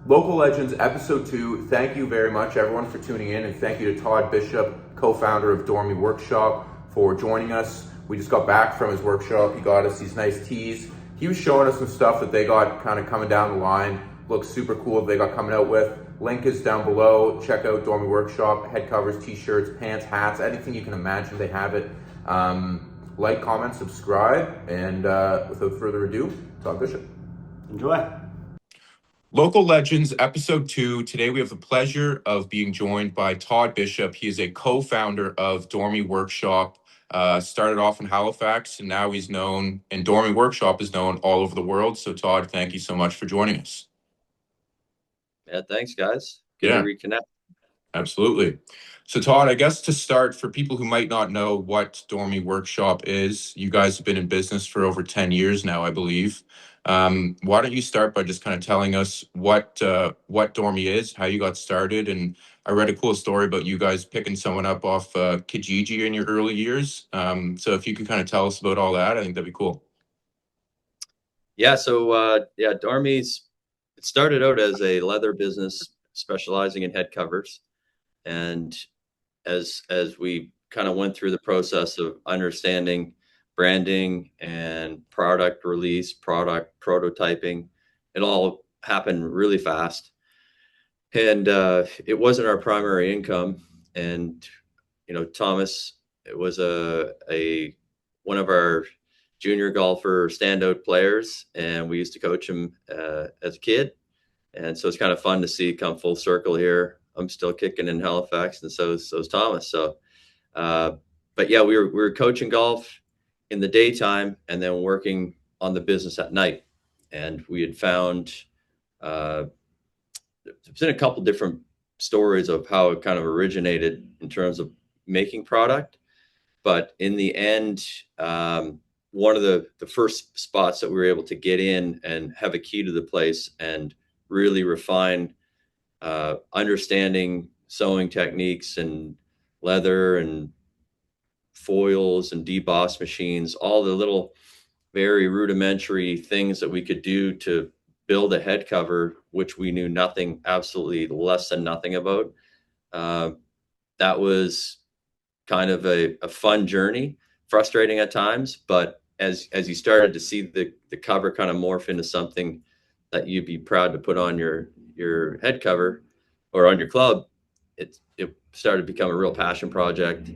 Local Legends Episode 2. Thank you very much, everyone, for tuning in, and thank you to Todd Bishop, co-founder of Dormie Workshop, for joining us. We just got back from his workshop. He got us these nice tees. He was showing us some stuff that they got kind of coming down the line. Looks super cool that they got coming out with. Link is down below. Check out Dormie Workshop. Head covers, t-shirts, pants, hats, anything you can imagine, they have it. Like, comment, subscribe, and without further ado, Todd Bishop. Enjoy. Local Legends Episode 2. Today we have the pleasure of being joined by Todd Bishop. He is a co-founder of Dormie Workshop. Started off in Halifax, and now he's known, and Dormie Workshop is known all over the world. So Todd, thank you so much for joining us. Yeah, thanks guys. Good to reconnect. Absolutely. So Todd, I guess to start, for people who might not know what Dormie Workshop is, you guys have been in business for over 10 years now, I believe. Why don't you start by just kind of telling us what Dormie is, how you got started, and I read a cool story about you guys picking someone up off Kijiji in your early years. So if you could kind of tell us about all that, I think that'd be cool. Yeah, so Dormie's, it started out as a leather business specializing in head covers, and as we kind of went through the process of understanding branding and product release, product prototyping, it all happened really fast. And it wasn't our primary income. And, you know, Thomas, it was one of our junior golfer standout players, and we used to coach him as a kid. And so it's kind of fun to see come full circle here. I'm still kicking in Halifax, and so's Thomas. So, but yeah, we were coaching golf in the daytime and then working on the business at night. And we had found, there's been a couple different stories of how it kind of originated in terms of making product. But in the end, one of the first spots that we were able to get in and have a key to the place and really refine understanding sewing techniques and leather and foils and deboss machines, all the little very rudimentary things that we could do to build a head cover, which we knew nothing, absolutely less than nothing about. That was kind of a fun journey, frustrating at times, but as you started to see the cover kind of morph into something that you'd be proud to put on your head cover or on your club, it started to become a real passion project.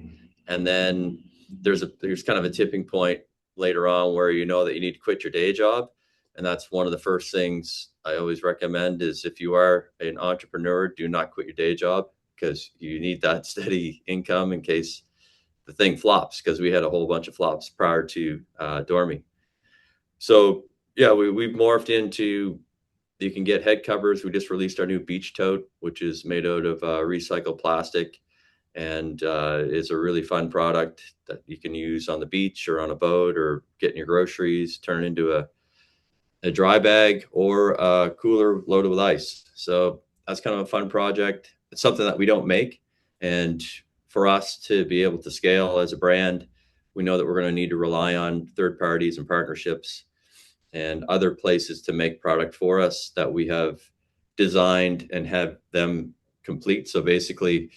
And then there's kind of a tipping point later on where you know that you need to quit your day job. And that's one of the first things I always recommend is if you are an entrepreneur, do not quit your day job, because you need that steady income in case the thing flops, because we had a whole bunch of flops prior to Dormie. So yeah, we've morphed into, you can get head covers. We just released our new beach tote, which is made out of recycled plastic, and is a really fun product that you can use on the beach or on a boat or get in your groceries, turn it into a dry bag or a cooler loaded with ice. So that's kind of a fun project. It's something that we don't make. And for us to be able to scale as a brand, we know that we're going to need to rely on third parties and partnerships and other places to make product for us that we have designed and have them complete. So basically,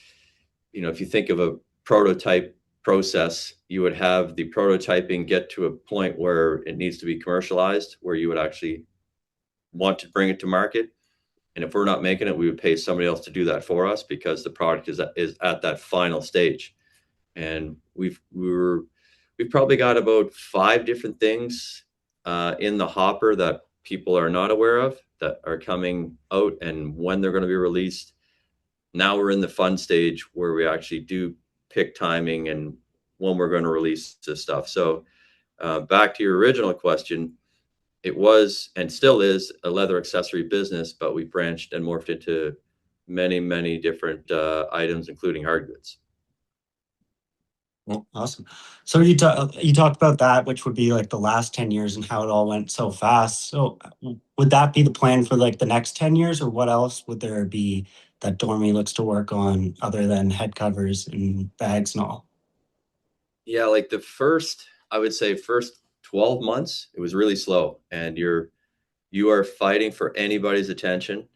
you know, if you think of a prototype process, you would have the prototyping get to a point where it needs to be commercialized, where you would actually want to bring it to market. And if we're not making it, we would pay somebody else to do that for us, because the product is at that final stage. And we've probably got about 5 different things in the hopper that people are not aware of that are coming out and when they're going to be released. Now we're in the fun stage where we actually do pick timing and when we're going to release this stuff. So back to your original question, it was and still is a leather accessory business, but we branched and morphed into many, many different items, including hard goods. Well, awesome. So you talked about that, which would be like the last 10 years and how it all went so fast. So would that be the plan for like the next 10 years, or what else would there be that Dormie looks to work on other than head covers and bags and all? Yeah, like I would say first 12 months, it was really slow, and you are fighting for anybody's attention.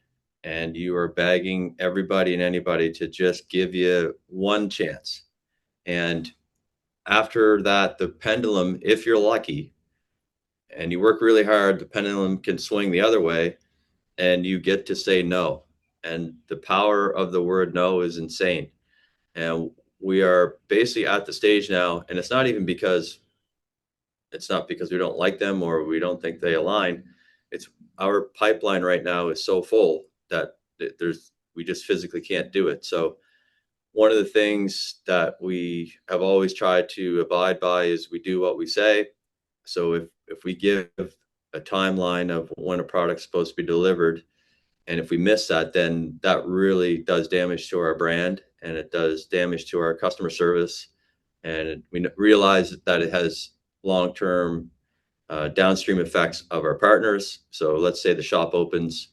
and you are begging everybody and anybody to just give you one chance. And after that, the pendulum, if you're lucky and you work really hard, the pendulum can swing the other way and you get to say no. And the power of the word no is insane. And we are basically at the stage now, and it's not because we don't like them or we don't think they align. It's our pipeline right now is so full that we just physically can't do it. So one of the things that we have always tried to abide by is we do what we say. So if we give a timeline of when a product's supposed to be delivered, and if we miss that, then that really does damage to our brand, and it does damage to our customer service. And we realize that it has long-term downstream effects of our partners. So let's say the shop opens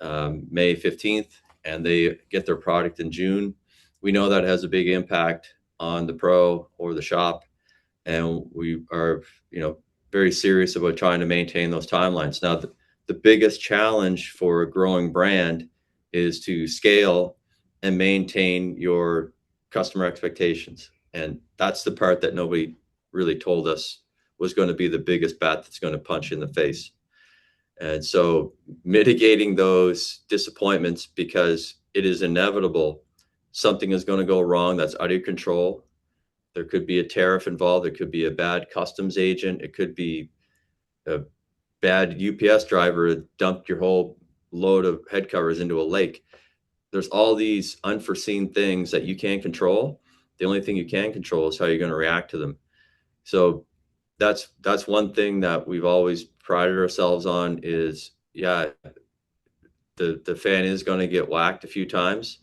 May 15th and they get their product in June. We know that has a big impact on the pro or the shop. And we are, very serious about trying to maintain those timelines. Now, the biggest challenge for a growing brand is to scale and maintain your customer expectations. And that's the part that nobody really told us was going to be the biggest bat that's going to punch you in the face. And so mitigating those disappointments, because it is inevitable, something is going to go wrong that's out of your control. There could be a tariff involved. There could be a bad customs agent. It could be a bad UPS driver who dumped your whole load of head covers into a lake. There's all these unforeseen things that you can't control. The only thing you can control is how you're going to react to them. So that's one thing that we've always prided ourselves on is, the fan is going to get whacked a few times,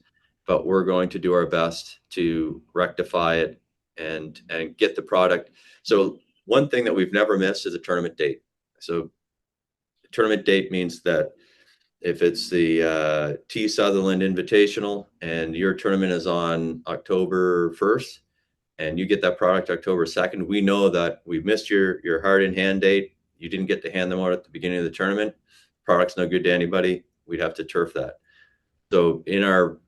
but we're going to do our best to rectify it and get the product. So one thing that we've never missed is a tournament date. So tournament date means that if it's the T Sutherland Invitational and your tournament is on October 1st and you get that product October 2nd, we know that we've missed your hard in hand date. You didn't get to hand them out at the beginning of the tournament. Product's no good to anybody. We'd have to turf that. So in our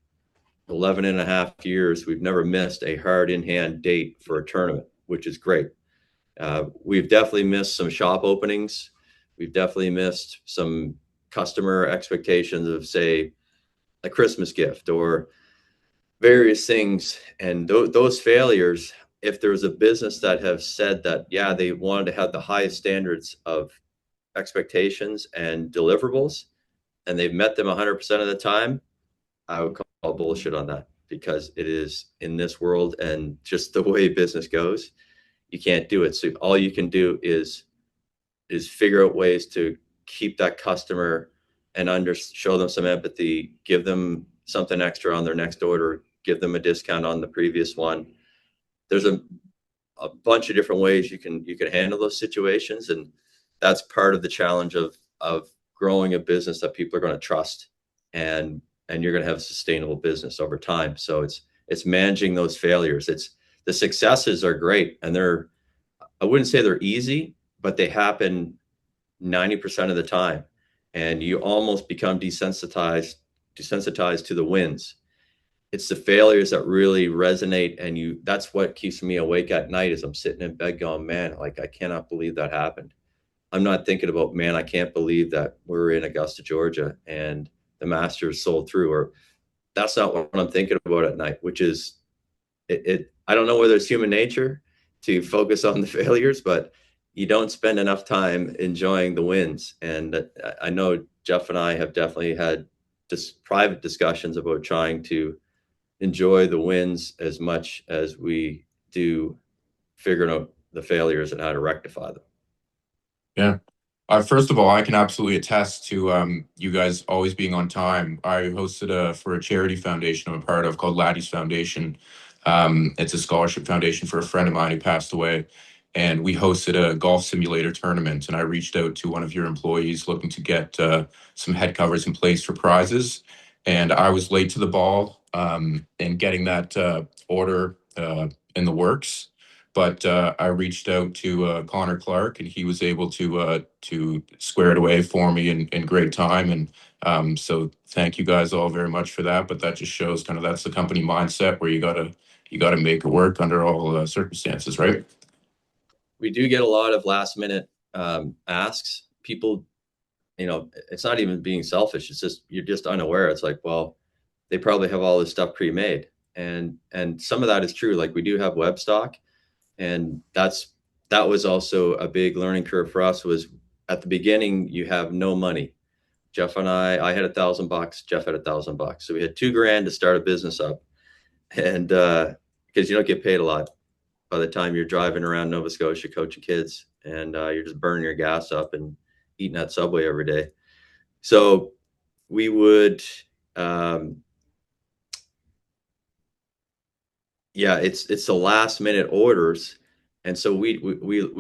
11 and a half years, we've never missed a hard in hand date for a tournament, which is great. We've definitely missed some shop openings. We've definitely missed some customer expectations of, say, a Christmas gift or various things. And those failures, if there's a business that have said that, they wanted to have the highest standards of expectations and deliverables, and they've met them 100% of the time, I would call bullshit on that, because it is in this world and just the way business goes, you can't do it. So all you can do is figure out ways to keep that customer and show them some empathy, give them something extra on their next order, give them a discount on the previous one. There's a bunch of different ways you can handle those situations, and that's part of the challenge of growing a business that people are going to trust, and you're going to have a sustainable business over time. So it's managing those failures. The successes are great, and I wouldn't say they're easy, but they happen 90% of the time, and you almost become desensitized to the wins. It's the failures that really resonate, and that's what keeps me awake at night, is I'm sitting in bed going, man, like, I cannot believe that happened. I'm not thinking about, man, I can't believe that we're in Augusta, Georgia, and the Masters sold through, or that's not what I'm thinking about at night, which is I don't know whether it's human nature to focus on the failures, but you don't spend enough time enjoying the wins. And I know Jeff and I have definitely had just private discussions about trying to enjoy the wins as much as we do figuring out the failures and how to rectify them. Yeah. First of all, I can absolutely attest to you guys always being on time. I hosted for a charity foundation I'm a part of called Laddie's Foundation. It's a scholarship foundation for a friend of mine who passed away. And we hosted a golf simulator tournament. And I reached out to one of your employees looking to get some head covers in place for prizes. And I was late to the ball in getting that order in the works. But I reached out to Connor Clark, and he was able to square it away for me in great time. And so thank you guys all very much for that. But that just shows kind of that's the company mindset where you gotta make it work under all circumstances, right? We do get a lot of last minute asks. People, it's not even being selfish. It's just you're just unaware. It's like, well, they probably have all this stuff pre-made, and some of that is true. Like we do have web stock, and that was also a big learning curve for us. Was at the beginning you have no money. Jeff and I had $1,000. Jeff had $1,000. So we had $2,000 to start a business up, and because you don't get paid a lot by the time you're driving around Nova Scotia coaching kids, and you're just burning your gas up and eating at Subway every day. So we would, it's the last minute orders, and so we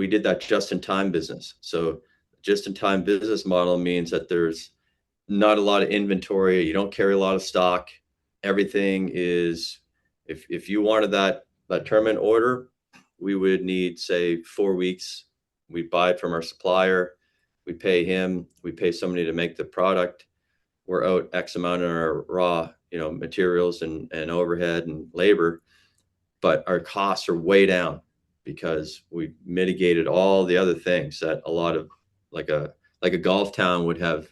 did that just in time business. So just in time business model means that there's not a lot of inventory. You don't carry a lot of stock. Everything is, if you wanted that tournament order, we would need, say, 4 weeks. We'd buy it from our supplier. We pay him. We pay somebody to make the product. We're out X amount on our raw, materials and overhead and labor, but our costs are way down because we mitigated all the other things that a lot of like a golf town would have.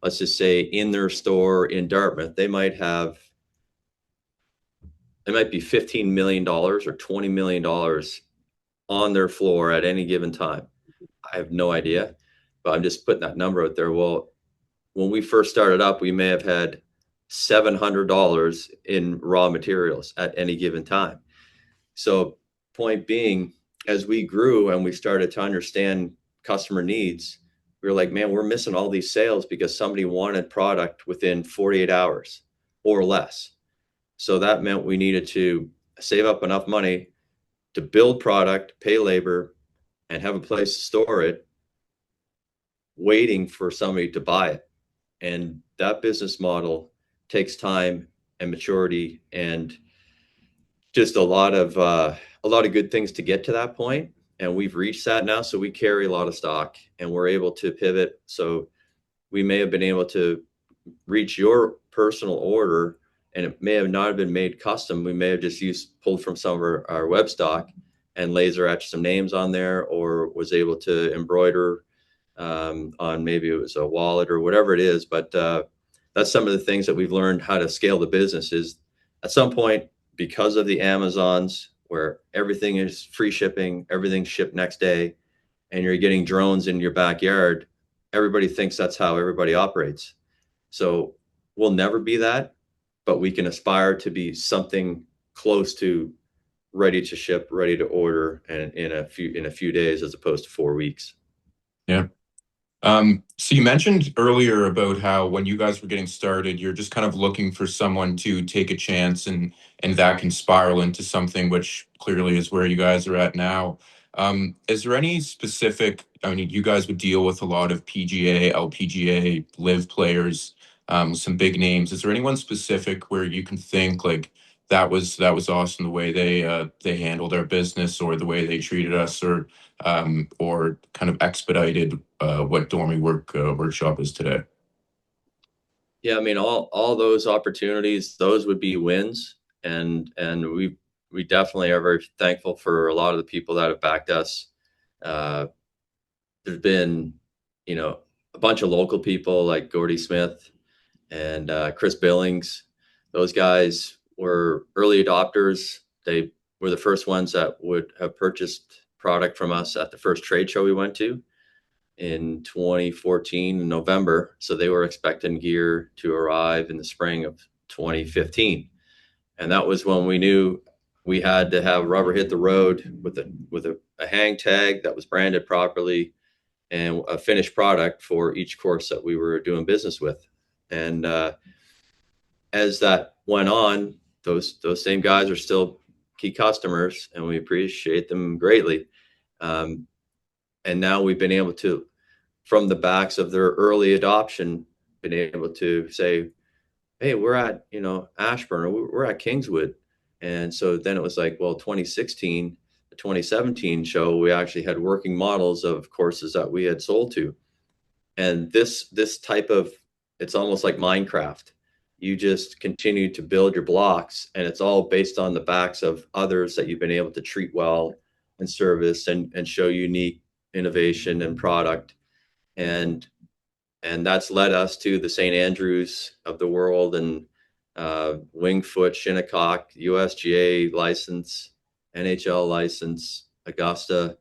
Let's just say in their store in Dartmouth, they might be $15 million or $20 million on their floor at any given time. I have no idea, but I'm just putting that number out there. Well, when we first started up, we may have had $700 in raw materials at any given time. So point being, as we grew and we started to understand customer needs, we were like, man, we're missing all these sales because somebody wanted product within 48 hours or less. So that meant we needed to save up enough money to build product, pay labor, and have a place to store it, waiting for somebody to buy it. And that business model takes time and maturity and just a lot of good things to get to that point. And we've reached that now. So we carry a lot of stock and we're able to pivot. So we may have been able to reach your personal order, and it may have not been made custom. We may have just pulled from some of our web stock and laser etched some names on there, or was able to embroider on, maybe it was a wallet or whatever it is. But that's some of the things that we've learned how to scale the business. Is at some point, because of the Amazons, where everything is free shipping, everything's shipped next day, and you're getting drones in your backyard, everybody thinks that's how everybody operates. So we'll never be that, but we can aspire to be something close to ready to ship, ready to order, and in a few days, as opposed to 4 weeks. Yeah. So you mentioned earlier about how when you guys were getting started, you're just kind of looking for someone to take a chance, and that can spiral into something, which clearly is where you guys are at now. Is there any specific, I mean, you guys would deal with a lot of PGA, LPGA, live players, some big names. Is there anyone specific where you can think like that was awesome, the way they handled their business, or the way they treated us, or kind of expedited what Dormie Workshop is today? Yeah, I mean, all those opportunities, those would be wins, and we definitely are very thankful for a lot of the people that have backed us. There's been, a bunch of local people like Gordy Smith and Chris Billings. Those guys were early adopters. They were the first ones that would have purchased product from us at the first trade show we went to in 2014 in November. So they were expecting gear to arrive in the spring of 2015. And that was when we knew we had to have rubber hit the road with a hang tag that was branded properly and a finished product for each course that we were doing business with. And as that went on, those same guys are still key customers, and we appreciate them greatly. And now we've been able to, from the backs of their early adoption, been able to say, hey, we're at, Ashburn, or we're at Kingswood. And so then it was like, well, 2016, the 2017 show, we actually had working models of courses that we had sold to. And this type of, it's almost like Minecraft. You just continue to build your blocks, and it's all based on the backs of others that you've been able to treat well and service and show unique innovation and product. And that's led us to the St. Andrews of the world, and Wingfoot, Shinnecock, USGA license, NHL license, Augusta.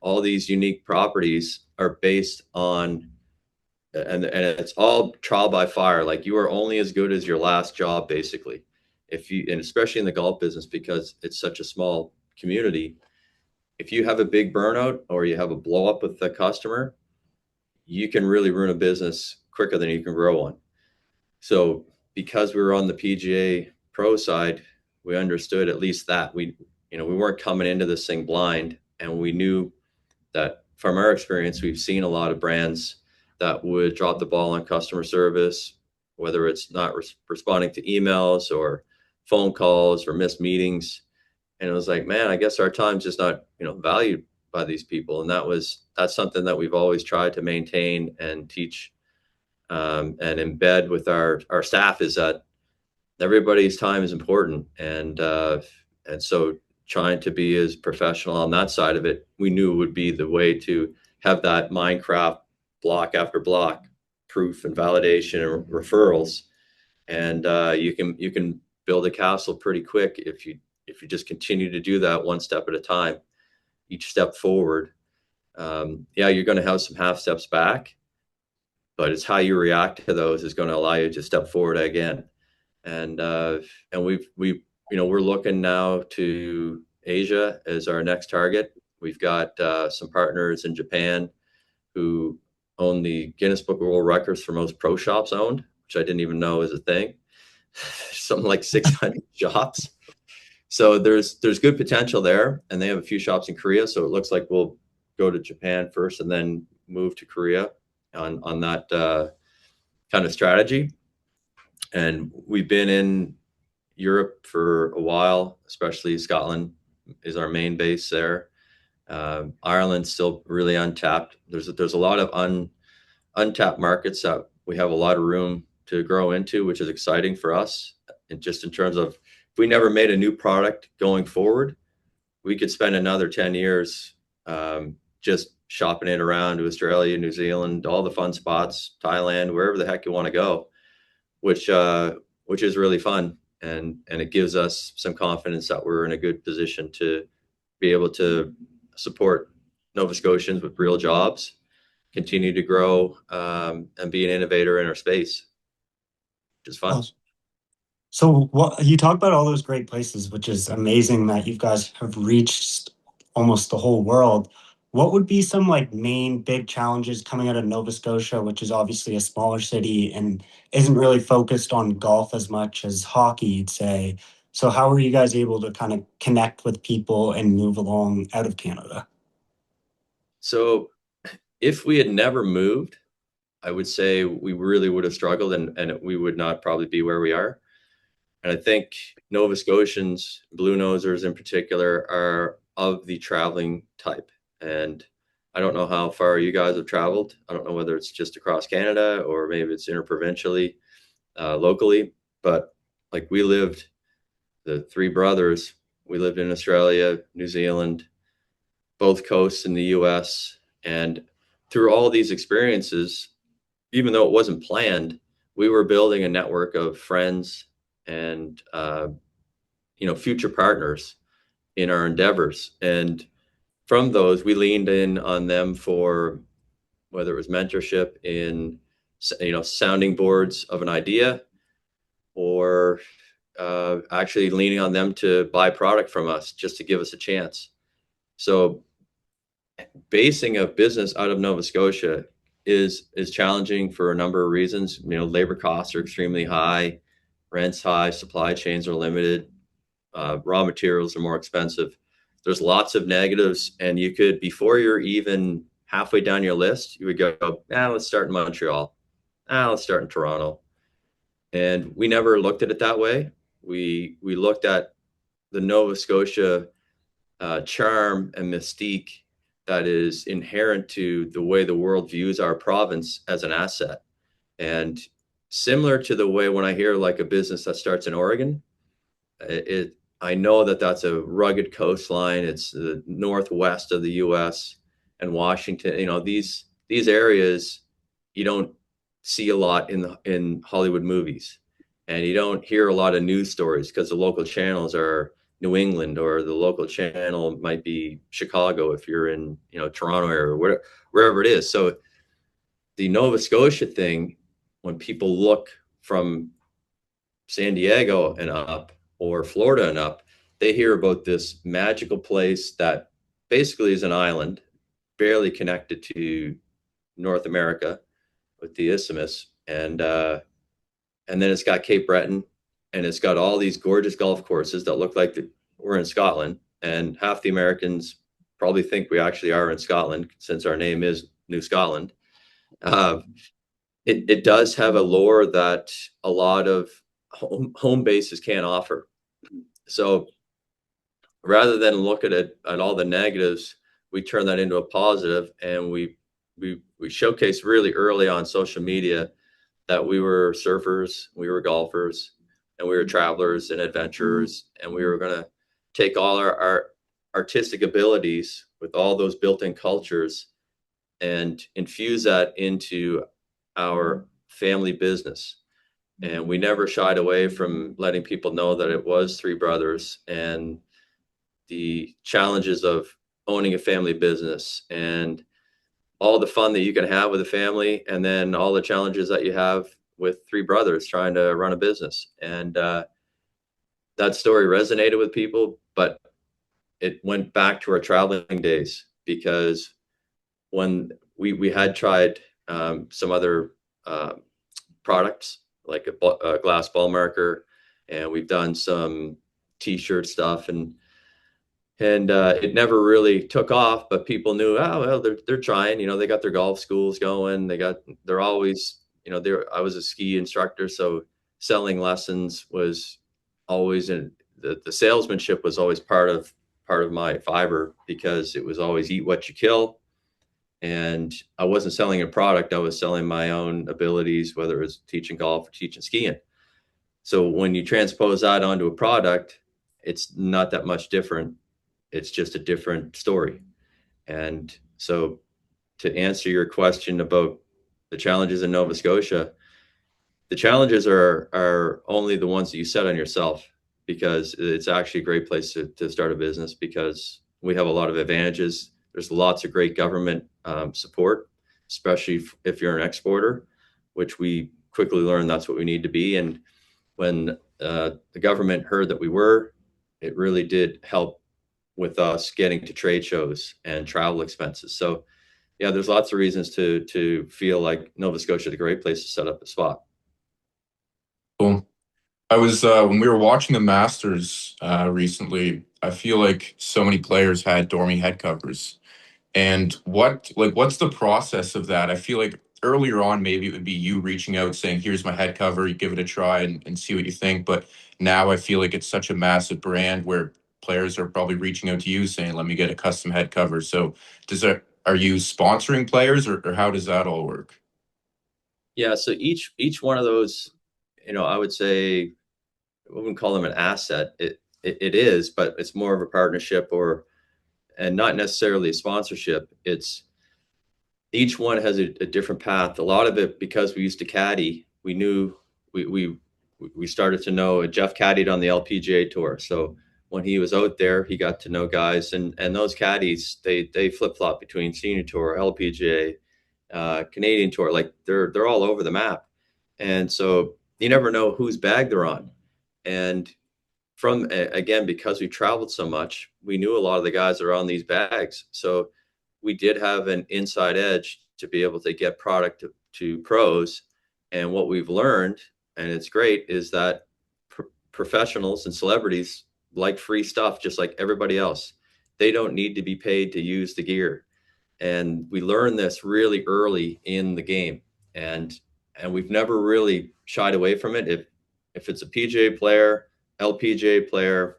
All these unique properties are based on, and it's all trial by fire. Like, you are only as good as your last job, basically. If you, and especially in the golf business, because it's such a small community, if you have a big burnout or you have a blow up with the customer, you can really ruin a business quicker than you can grow one. So because we were on the PGA Pro side, we understood at least that we weren't coming into this thing blind, and we knew that from our experience, we've seen a lot of brands that would drop the ball on customer service, whether it's not responding to emails or phone calls or missed meetings. And it was like, man, I guess our time's just not, valued by these people. And that's something that we've always tried to maintain and teach and embed with our staff, is that everybody's time is important. And so trying to be as professional on that side of it, we knew would be the way to have that Minecraft block after block proof and validation and referrals. And you can build a castle pretty quick if you just continue to do that one step at a time, each step forward. You're going to have some half steps back, but it's how you react to those is going to allow you to step forward again. And we're looking now to Asia as our next target. We've got some partners in Japan who own the Guinness Book of World Records for most pro shops owned, which I didn't even know is a thing. Something like 600 shops. So there's good potential there, and they have a few shops in Korea. So it looks like we'll go to Japan first and then move to Korea on that kind of strategy. And we've been in Europe for a while, especially Scotland is our main base there. Ireland's still really untapped. There's a lot of untapped markets that we have a lot of room to grow into, which is exciting for us. And just in terms of, if we never made a new product going forward, we could spend another 10 years just shopping it around to Australia, New Zealand, all the fun spots, Thailand, wherever the heck you want to go, which is really fun. And it gives us some confidence that we're in a good position to be able to support Nova Scotians with real jobs, continue to grow, and be an innovator in our space, which is fun. Awesome. So you talk about all those great places, which is amazing that you guys have reached almost the whole world. What would be some main big challenges coming out of Nova Scotia, which is obviously a smaller city and isn't really focused on golf as much as hockey, you'd say? So how are you guys able to kind of connect with people and move along out of Canada? So if we had never moved, I would say we really would have struggled, and we would not probably be where we are. And I think Nova Scotians, Blue Nosers in particular, are of the traveling type. And I don't know how far you guys have traveled. I don't know whether it's just across Canada or maybe it's interprovincially, locally. But we lived, the three brothers, we lived in Australia, New Zealand, both coasts in the US. And through all these experiences, even though it wasn't planned, we were building a network of friends and future partners in our endeavors. And from those, we leaned in on them for whether it was mentorship in sounding boards of an idea, or actually leaning on them to buy product from us just to give us a chance. So basing a business out of Nova Scotia is challenging for a number of reasons. Labor costs are extremely high, rent's high, supply chains are limited, raw materials are more expensive. There's lots of negatives, and you could, before you're even halfway down your list, you would go, let's start in Montreal. Let's start in Toronto. And we never looked at it that way. We looked at the Nova Scotia charm and mystique that is inherent to the way the world views our province as an asset. And similar to the way when I hear like a business that starts in Oregon, I know that that's a rugged coastline. It's the northwest of the U.S. and Washington. You know, these areas you don't see a lot in Hollywood movies, and you don't hear a lot of news stories because the local channels are New England, or the local channel might be Chicago if you're in, you know, Toronto or wherever it is. So the Nova Scotia thing, when people look from San Diego and up, or Florida and up, they hear about this magical place that basically is an island, barely connected to North America with the isthmus, and then it's got Cape Breton, and it's got all these gorgeous golf courses that look like we're in Scotland, and half the Americans probably think we actually are in Scotland since our name is New Scotland. It does have a lore that a lot of home bases can't offer. So rather than look at all the negatives, we turn that into a positive, and we showcase really early on social media that we were surfers, we were golfers, and we were travelers and adventurers, and we were going to take all our artistic abilities with all those built-in cultures and infuse that into our family business. And we never shied away from letting people know that it was three brothers, and the challenges of owning a family business, and all the fun that you can have with a family, and then all the challenges that you have with three brothers trying to run a business. And that story resonated with people, but it went back to our traveling days, because when we had tried some other products like a glass ball marker, and we've done some t-shirt stuff, and it never really took off, but people knew, oh well, they're trying, you know, they got their golf schools going, they're always, you know, I was a ski instructor, so selling lessons was always the salesmanship was always part of my fiber, because it was always eat what you kill. And I wasn't selling a product, I was selling my own abilities, whether it was teaching golf or teaching skiing. So when you transpose that onto a product, it's not that much different. It's just a different story. And so to answer your question about the challenges in Nova Scotia, the challenges are only the ones that you set on yourself, because it's actually a great place to start a business, because we have a lot of advantages. There's lots of great government support, especially if you're an exporter, which we quickly learned that's what we need to be. And when the government heard that we were, it really did help with us getting to trade shows and travel expenses. So yeah, there's lots of reasons to feel like Nova Scotia is a great place to set up a spot. Cool. I was when we were watching the Masters recently, I feel like so many players had Dormie head covers. And what's the process of that? I feel like earlier on, maybe it would be you reaching out saying, here's my head cover, you give it a try and see what you think. But now I feel like it's such a massive brand where players are probably reaching out to you saying, let me get a custom head cover. So are you sponsoring players, or how does that all work? Yeah, so each one of those, you know, I would say, I wouldn't call them an asset. It is, but it's more of a partnership, and not necessarily a sponsorship. It's each one has a different path. A lot of it, because we used to caddy, we knew we started to know Jeff caddied on the LPGA tour. So when he was out there, he got to know guys, and those caddies, they flip flop between senior tour, LPGA, Canadian tour, like they're all over the map. And so you never know whose bag they're on. And from, again, because we traveled so much, we knew a lot of the guys that are on these bags. So we did have an inside edge to be able to get product to pros. And what we've learned, and it's great, is that professionals and celebrities like free stuff just like everybody else. They don't need to be paid to use the gear. And we learned this really early in the game. And we've never really shied away from it. If it's a PGA player, LPGA player,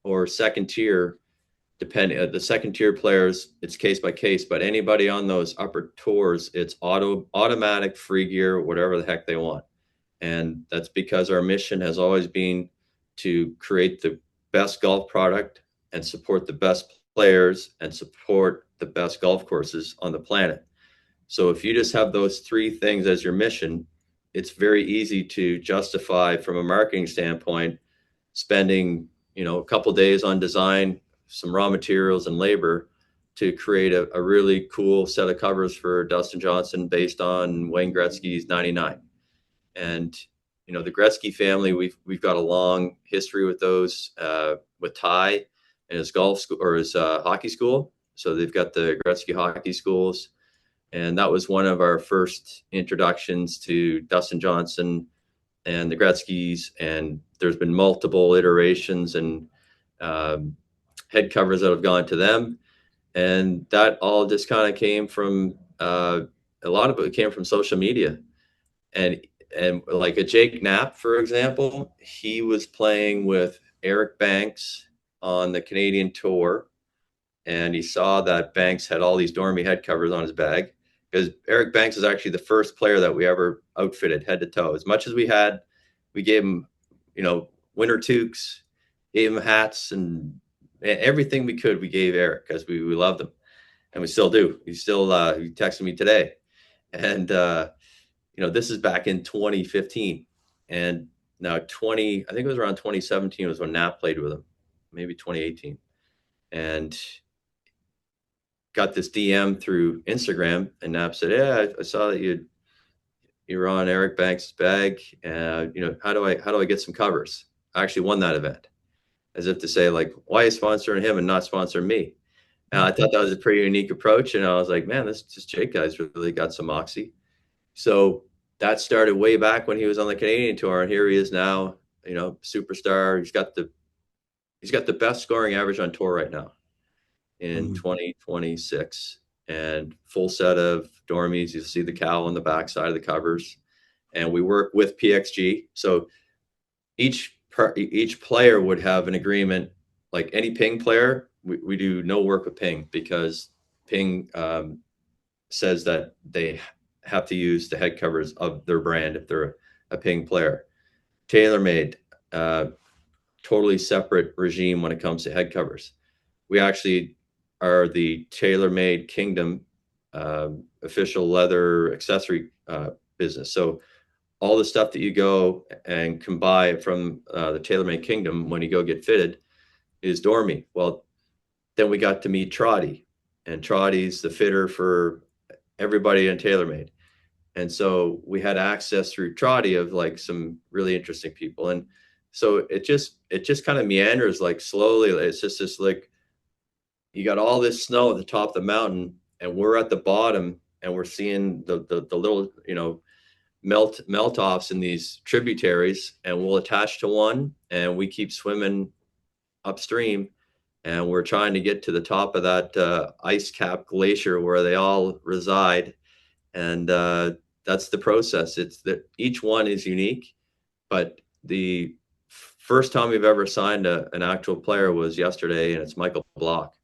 or second tier, depending the second tier players, it's case by case, but anybody on those upper tours, it's automatic free gear, whatever the heck they want. And that's because our mission has always been to create the best golf product and support the best players and support the best golf courses on the planet. So if you just have those three things as your mission, it's very easy to justify from a marketing standpoint spending, a couple days on design, some raw materials and labor to create a really cool set of covers for Dustin Johnson based on Wayne Gretzky's 99. And the Gretzky family, we've got a long history with those, with Ty and his golf school or his hockey school. So they've got the Gretzky hockey schools, and that was one of our first introductions to Dustin Johnson and the Gretzky's. And there's been multiple iterations and head covers that have gone to them, and that all just kind of came from a lot of it came from social media. And like a Jake Knapp, for example, he was playing with Eric Banks on the Canadian tour, and he saw that Banks had all these Dormie head covers on his bag, because Eric Banks is actually the first player that we ever outfitted head to toe. As much as we gave him, winter toques, gave him hats, and everything we could, we gave Eric, because we loved him, and we still do. He texted me today, and this is back in 2015, and now I think it was around 2017 was when Knapp played with him, maybe 2018, and got this DM through Instagram, and Knapp said, "Yeah, I saw that you were on Eric Banks' bag. How do I get some covers?" I actually won that event, as if to say, like, why are you sponsoring him and not sponsoring me? And I thought that was a pretty unique approach, and I was like, man, this Jake guy's really got some moxie. So that started way back when he was on the Canadian tour, and here he is now, superstar. He's got the best scoring average on tour right now in 2026, and full set of Dormies. You'll see the cowl on the back side of the covers, and we work with PXG. So each player would have an agreement. Like any Ping player, we do no work with Ping, because Ping says that they have to use the head covers of their brand if they're a Ping player. TaylorMade, totally separate regime when it comes to head covers. We actually are the TaylorMade Kingdom official leather accessory business. So all the stuff that you go and can buy from the TaylorMade Kingdom when you go get fitted is Dormie. Well, then we got to meet Troddy, and Troddy's the fitter for everybody in TaylorMade. And so we had access through Troddy of like some really interesting people. And so it just kind of meanders like slowly. It's just this, like, you got all this snow at the top of the mountain, and we're at the bottom, and we're seeing the little, melt offs in these tributaries, and we'll attach to one, and we keep swimming upstream, and we're trying to get to the top of that ice cap glacier where they all reside. And that's the process. It's that each one is unique, but the first time we've ever signed an actual player was yesterday, and it's Michael Block.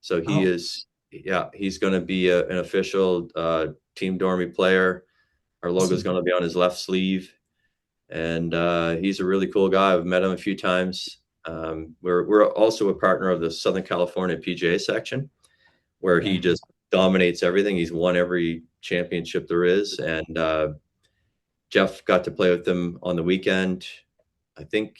So he's going to be an official Team Dormie player. Our logo is going to be on his left sleeve, and he's a really cool guy. I've met him a few times. We're also a partner of the Southern California PGA section, where he just dominates everything. He's won every championship there is, and Jeff got to play with them on the weekend. I think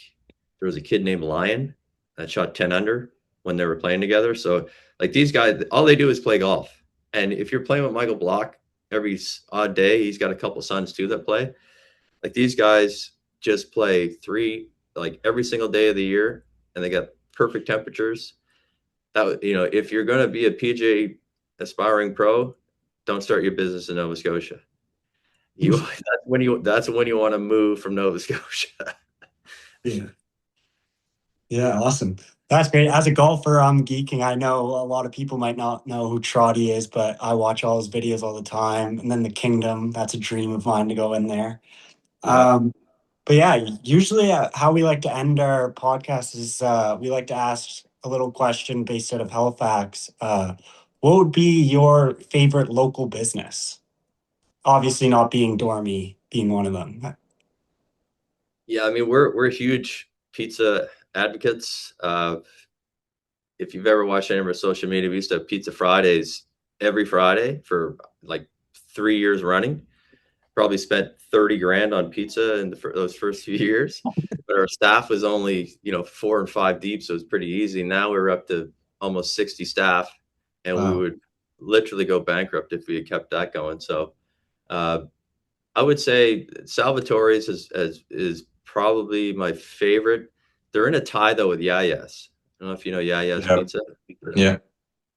there was a kid named Lion that shot 10 under when they were playing together. So like, these guys, all they do is play golf. And if you're playing with Michael Block every odd day, he's got a couple sons too that play. Like, these guys just play every single day of the year, and they got perfect temperatures. That, if you're going to be a PGA aspiring pro, don't start your business in Nova Scotia. That's when you want to move from Nova Scotia. Yeah, awesome. That's great. As a golfer, I'm geeking. I know a lot of people might not know who Troddy is, but I watch all his videos all the time. And then the Kingdom, that's a dream of mine to go in there. But yeah, usually how we like to end our podcast is we like to ask a little question based out of Halifax. What would be your favorite local business? Obviously, not being Dormie being one of them. Yeah, I mean, we're huge pizza advocates. If you've ever watched any of our social media, we used to have Pizza Fridays every Friday for like 3 years running. Probably spent 30 grand on pizza in those first few years, but our staff was only 4 and 5 deep, so it was pretty easy. Now we're up to almost 60 staff, and we Wow. would literally go bankrupt if we had kept that going. So I would say Salvatore's is probably my favorite. They're in a tie though with Yaya's. I don't know if you know Yaya's Yeah. Pizza. Yeah.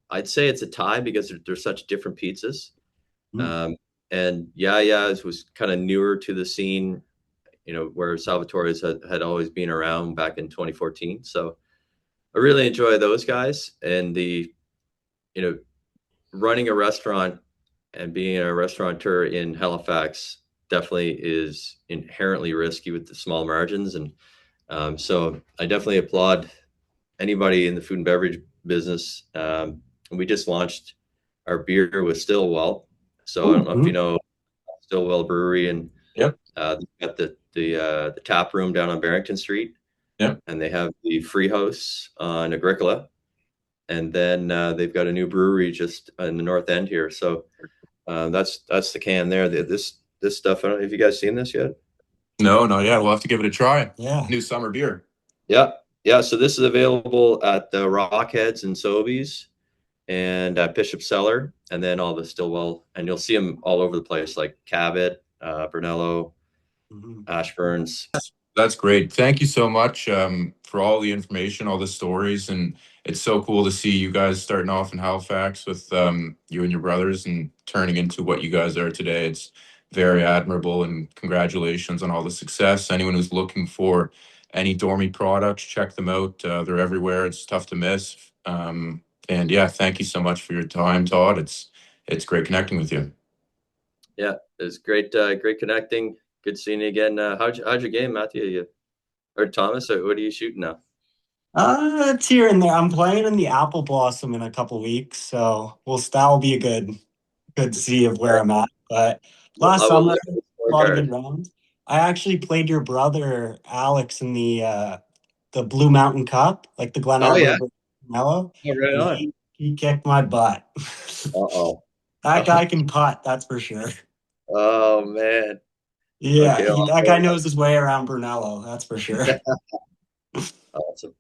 I'd say it's a tie because they're such different pizzas. Mm. And Yaya's was kind of newer to the scene, where Salvatore's had always been around back in 2014. So I really enjoy those guys, and running a restaurant and being a restaurateur in Halifax definitely is inherently risky with the small margins. And so I definitely applaud anybody in the food and beverage business. We just launched our beer with Stillwell. So I don't know if you know Stillwell Brewery, and Yep. they've got the tap room down on Barrington Street. Yep. And they have the free house on Agricola. And then they've got a new brewery just in the north end here. So that's the can there. This stuff, I don't know if you guys seen this yet. No, yeah, we'll have to give it a try. Yeah. New summer beer. Yeah. So this is available at the Rockheads and Sobeys and at Bishop Cellar, and then all the Stillwell, and you'll see them all over the place, like Cabot, Brunello, Ashburns. That's great. Thank you so much for all the information, all the stories, and it's so cool to see you guys starting off in Halifax with you and your brothers and turning into what you guys are today. It's very admirable, and congratulations on all the success. Anyone who's looking for any Dormie products, check them out. They're everywhere. It's tough to miss. And yeah, thank you so much for your time, Todd. It's great connecting with you. Yeah, it's great connecting. Good seeing you again. How'd your game, Matthew? Or Thomas? Or what are you shooting now? It's here and there. I'm playing in the Apple Blossom in a couple weeks, so that'll be a good see of where I'm at. But last summer, a lot of good rounds. I actually played your brother Alex in the Blue Mountain Cup, like the Glen Arbor Mellow. Yeah, right on. He kicked my butt. Uh-oh. That guy can putt, that's for sure. Oh man. Yeah, Okay, that guy knows his way around Brunello, that's for sure. Awesome.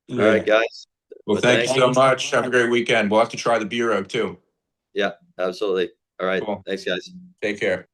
Yeah. All right, guys. Well, thank you so much. Have a great weekend. We'll have to try the beer out too. Yeah, absolutely. All right. Cool. Thanks, guys. Take care.